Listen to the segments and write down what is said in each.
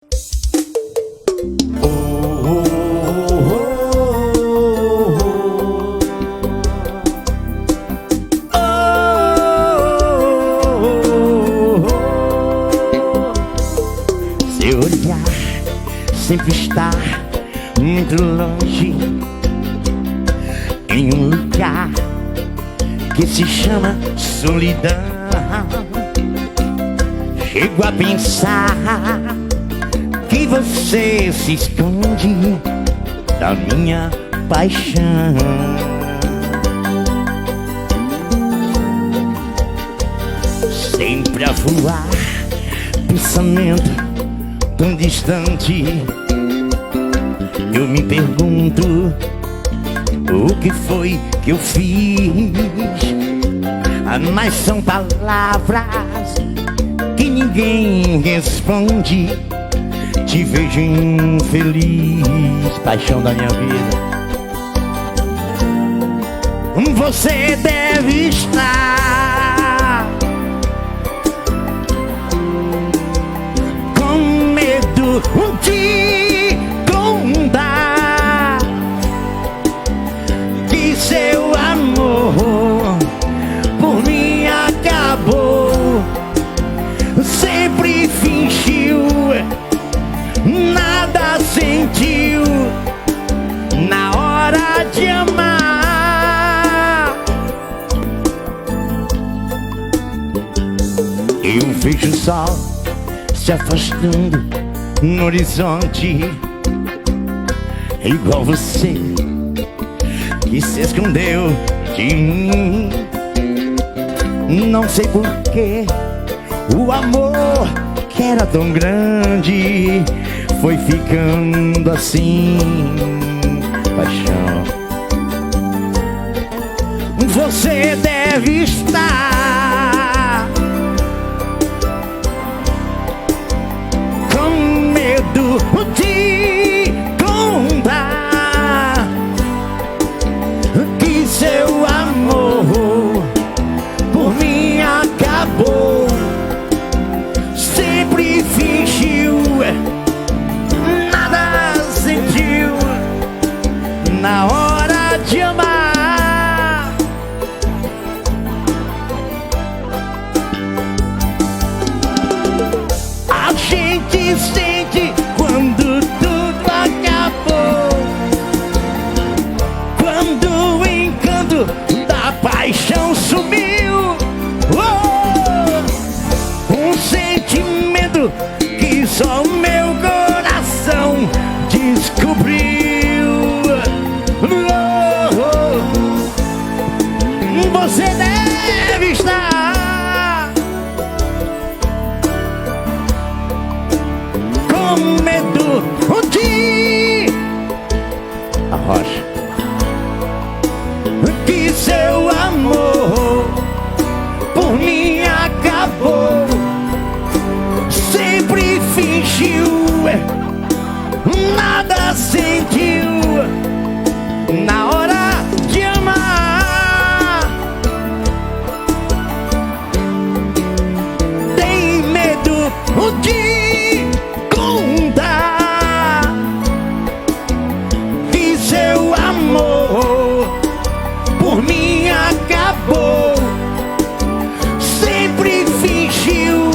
Seu olhar sempre está muito longe, em um lugar que se chama solidão. Chego a pensar que você se esconde da minha paixão. Sempre a voar, pensamento tão distante. Eu me pergunto o que foi que eu fiz. Mas são palavras que ninguém responde. Te vejo infeliz, paixão da minha vida. Você deve estar com medo de contar que seu amor por mim acabou. Sempre fingiu, nada sentiu na hora de amar. Eu vejo o sol se afastando no horizonte, igual você que se escondeu de mim. Não sei porquê, o amor que era tão grande foi ficando assim, paixão. Você deve estar com medo de contar que seu amor por mim acabou. Sempre fingiu, nada sentiu na hora de amar. A gente sente quando tudo acabou, quando o encanto da paixão sumiu. Um sentimento que só o meu coração descobriu. Você deve estar com medo de arrocha que seu amor por mim acabou. Sempre fingiu, nada sentiu na hora de amar. Tem medo de contar que seu amor por mim acabou. Sempre fingiu,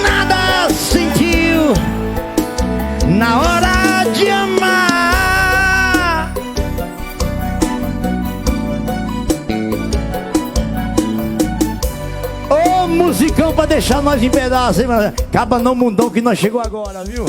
nada sentiu na hora de amar. Ô musicão pra deixar nós em pedaço, hein, mano? Acaba no mundão que nós chegou agora, viu?